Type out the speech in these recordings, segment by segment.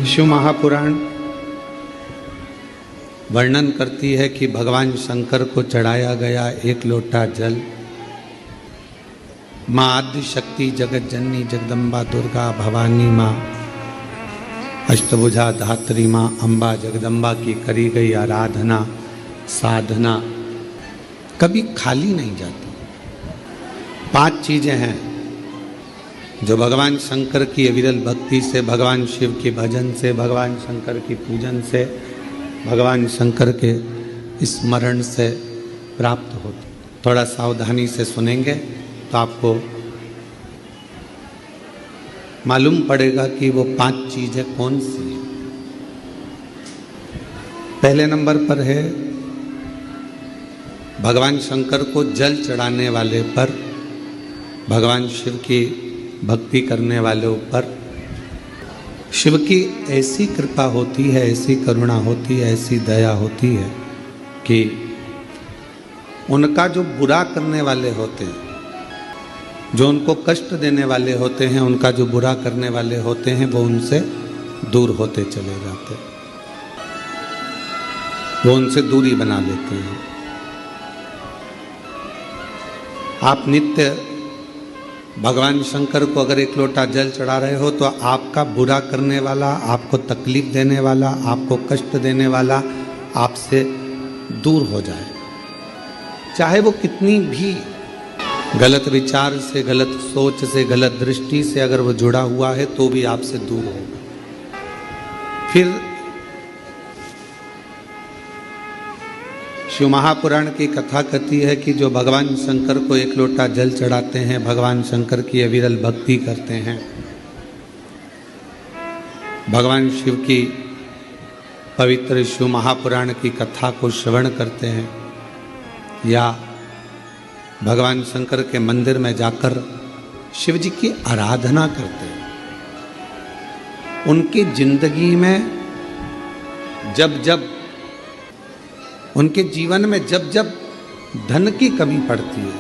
शिव महापुराण वर्णन करती है कि भगवान शंकर को चढ़ाया गया एक लोटा जल माँ आदि शक्ति जगत जननी जगदम्बा दुर्गा भवानी माँ अष्टभुजा धात्री माँ अम्बा जगदम्बा की करी गई आराधना साधना कभी खाली नहीं जाती। 5 चीजें हैं जो भगवान शंकर की अविरल भक्ति से, भगवान शिव के भजन से, भगवान शंकर की पूजन से, भगवान शंकर के स्मरण से प्राप्त होती। थोड़ा सावधानी से सुनेंगे तो आपको मालूम पड़ेगा कि वो 5 चीजें कौन सी हैं। पहले नंबर पर है भगवान शंकर को जल चढ़ाने वाले पर, भगवान शिव की भक्ति करने वाले ऊपर शिव की ऐसी कृपा होती है, ऐसी करुणा होती है, ऐसी दया होती है कि उनका जो बुरा करने वाले होते हैं, जो उनको कष्ट देने वाले होते हैं, उनका जो बुरा करने वाले होते हैं, वो उनसे दूर होते चले जाते हैं, वो उनसे दूरी बना लेते हैं। आप नित्य भगवान शंकर को अगर एक लोटा जल चढ़ा रहे हो तो आपका बुरा करने वाला, आपको तकलीफ देने वाला, आपको कष्ट देने वाला आपसे दूर हो जाए। चाहे वो कितनी भी गलत विचार से, गलत सोच से, गलत दृष्टि से अगर वो जुड़ा हुआ है तो भी आपसे दूर होगा। फिर शिव महापुराण की कथा कहती है कि जो भगवान शंकर को एक लोटा जल चढ़ाते हैं, भगवान शंकर की अविरल भक्ति करते हैं, भगवान शिव की पवित्र शिव महापुराण की कथा को श्रवण करते हैं या भगवान शंकर के मंदिर में जाकर शिव जी की आराधना करते हैं, उनकी जिंदगी में उनके जीवन में जब जब धन की कमी पड़ती है,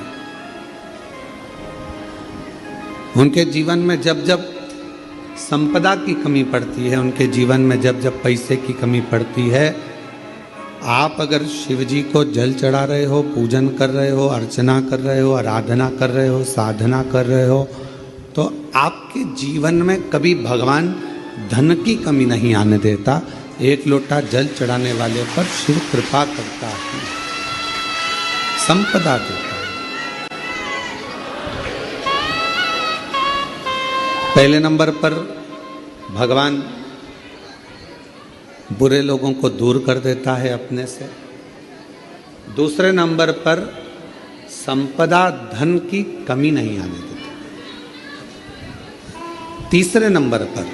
उनके जीवन में जब जब संपदा की कमी पड़ती है, उनके जीवन में जब जब पैसे की कमी पड़ती है, आप अगर शिव जी को जल चढ़ा रहे हो, पूजन कर रहे हो, अर्चना कर रहे हो, आराधना कर रहे हो, साधना कर रहे हो, तो आपके जीवन में कभी भगवान धन की कमी नहीं आने देता। एक लोटा जल चढ़ाने वाले पर शिव कृपा करता है, संपदा देता है। पहले नंबर पर भगवान बुरे लोगों को दूर कर देता है अपने से। दूसरे नंबर पर संपदा धन की कमी नहीं आने देता। तीसरे नंबर पर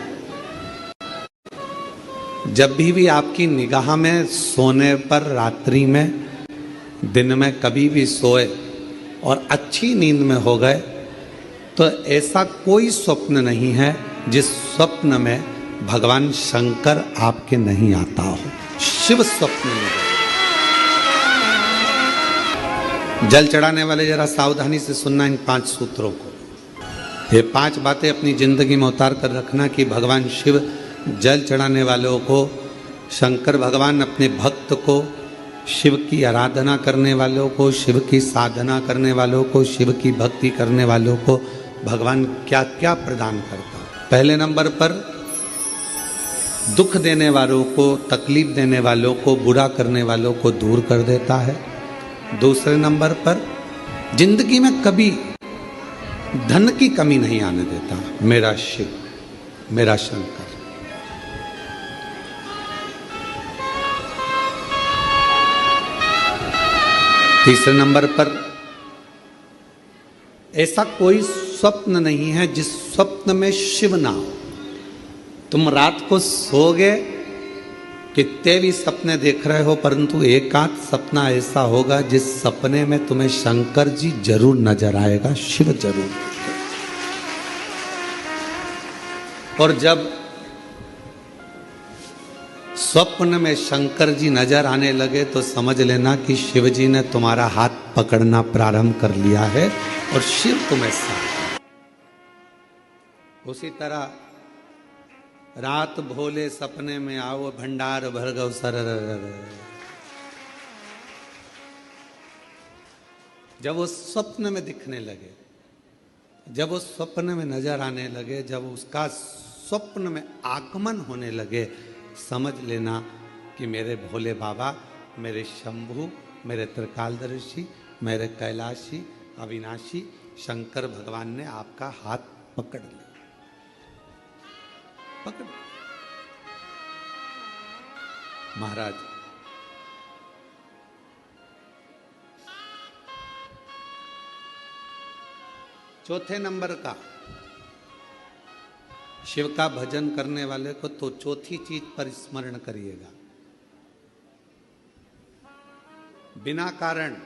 जब भी आपकी निगाह में सोने पर, रात्रि में, दिन में कभी भी सोए और अच्छी नींद में हो गए तो ऐसा कोई स्वप्न नहीं है जिस स्वप्न में भगवान शंकर आपके नहीं आता हो। शिव स्वप्न में जल चढ़ाने वाले जरा सावधानी से सुनना इन 5 सूत्रों को। ये 5 बातें अपनी जिंदगी में उतार कर रखना कि भगवान शिव जल चढ़ाने वालों को, शंकर भगवान अपने भक्त को, शिव की आराधना करने वालों को, शिव की साधना करने वालों को, शिव की भक्ति करने वालों को भगवान क्या क्या प्रदान करता है। पहले नंबर पर दुख देने वालों को, तकलीफ देने वालों को, बुरा करने वालों को दूर कर देता है। दूसरे नंबर पर जिंदगी में कभी धन की कमी नहीं आने देता मेरा शिव, मेरा शंकर। तीसरे नंबर पर ऐसा कोई स्वप्न नहीं है जिस स्वप्न में शिव ना हो। तुम रात को सोओगे, कितने भी सपने देख रहे हो, परंतु एक आध सपना ऐसा होगा जिस सपने में तुम्हें शंकर जी जरूर नजर आएगा, शिव जरूर। और जब स्वप्न में शंकर जी नजर आने लगे तो समझ लेना कि शिव जी ने तुम्हारा हाथ पकड़ना प्रारंभ कर लिया है और शिव तुम्हें साथ। उसी तरह रात भोले सपने में आओ भंडार भर गौ सर। जब वो स्वप्न में दिखने लगे, जब वो स्वप्न में नजर आने लगे, जब उसका स्वप्न में आगमन होने लगे, समझ लेना कि मेरे भोले बाबा, मेरे शंभु, मेरे त्रिकालदर्शी, मेरे कैलाशी अविनाशी शंकर भगवान ने आपका हाथ पकड़ लिया, पकड़। महाराज चौथे नंबर का, शिव का भजन करने वाले को तो चौथी चीज पर स्मरण करिएगा। बिना कारण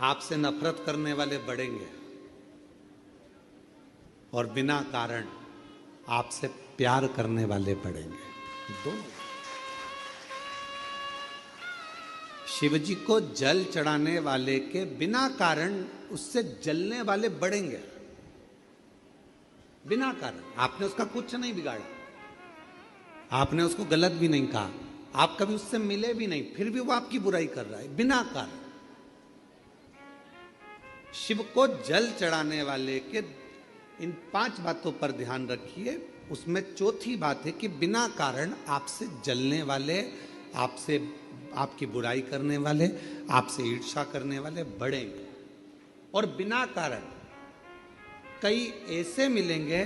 आपसे नफरत करने वाले बढ़ेंगे और बिना कारण आपसे प्यार करने वाले बढ़ेंगे, दोनों। शिव जी को जल चढ़ाने वाले के बिना कारण उससे जलने वाले बढ़ेंगे, बिना कारण। आपने उसका कुछ नहीं बिगाड़ा, आपने उसको गलत भी नहीं कहा, आप कभी उससे मिले भी नहीं, फिर भी वो आपकी बुराई कर रहा है बिना कारण। शिव को जल चढ़ाने वाले के इन 5 बातों पर ध्यान रखिए। उसमें चौथी बात है कि बिना कारण आपसे जलने वाले, आपसे आपकी बुराई करने वाले, आपसे ईर्ष्या करने वाले बढ़ेंगे। और बिना कारण कई ऐसे मिलेंगे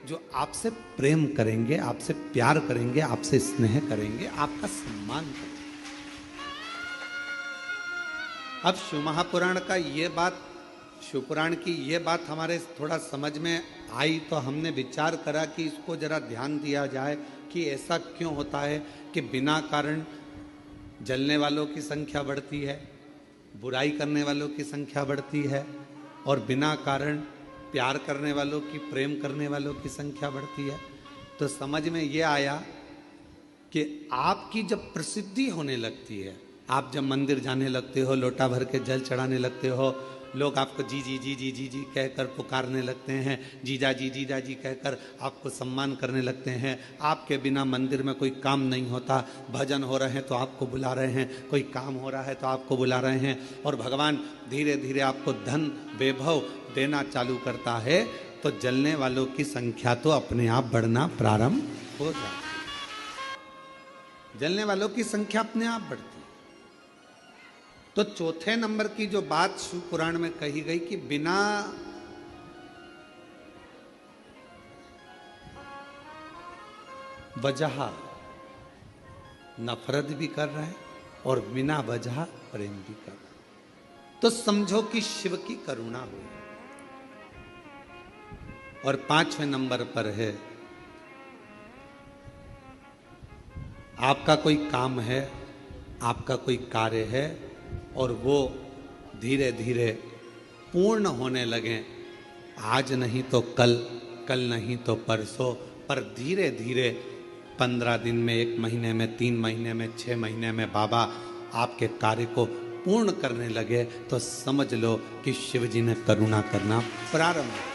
जो आपसे प्रेम करेंगे, आपसे प्यार करेंगे, आपसे स्नेह करेंगे, आपका सम्मान करेंगे। अब शिव महापुराण का ये बात, शिवपुराण की ये बात हमारे थोड़ा समझ में आई तो हमने विचार करा कि इसको जरा ध्यान दिया जाए कि ऐसा क्यों होता है कि बिना कारण जलने वालों की संख्या बढ़ती है, बुराई करने वालों की संख्या बढ़ती है, और बिना कारण प्यार करने वालों की, प्रेम करने वालों की संख्या बढ़ती है। तो समझ में ये आया कि आपकी जब प्रसिद्धि होने लगती है, आप जब मंदिर जाने लगते हो, लोटा भर के जल चढ़ाने लगते हो, लोग आपको जी जी जी जी जी जी कहकर पुकारने लगते हैं, जीजा जी कहकर आपको सम्मान करने लगते हैं। आपके बिना मंदिर में कोई काम नहीं होता, भजन हो रहे हैं तो आपको बुला रहे हैं, कोई काम हो रहा है तो आपको बुला रहे हैं, और भगवान धीरे धीरे आपको धन वैभव देना चालू करता है, तो जलने वालों की संख्या तो अपने आप बढ़ना प्रारंभ हो जाती है। जलने वालों की संख्या अपने आप बढ़ती है। तो चौथे नंबर की जो बात शिव पुराण में कही गई कि बिना वजह नफरत भी कर रहा है और बिना वजह प्रेम भी कर रहा है, तो समझो कि शिव की करुणा हुई। और 5वें नंबर पर है, आपका कोई काम है, आपका कोई कार्य है और वो धीरे धीरे पूर्ण होने लगे, आज नहीं तो कल, कल नहीं तो परसों, पर धीरे धीरे 15 दिन में, 1 महीने में, 3 महीने में, 6 महीने में बाबा आपके कार्य को पूर्ण करने लगे, तो समझ लो कि शिव जी ने करुणा करना प्रारंभ किया।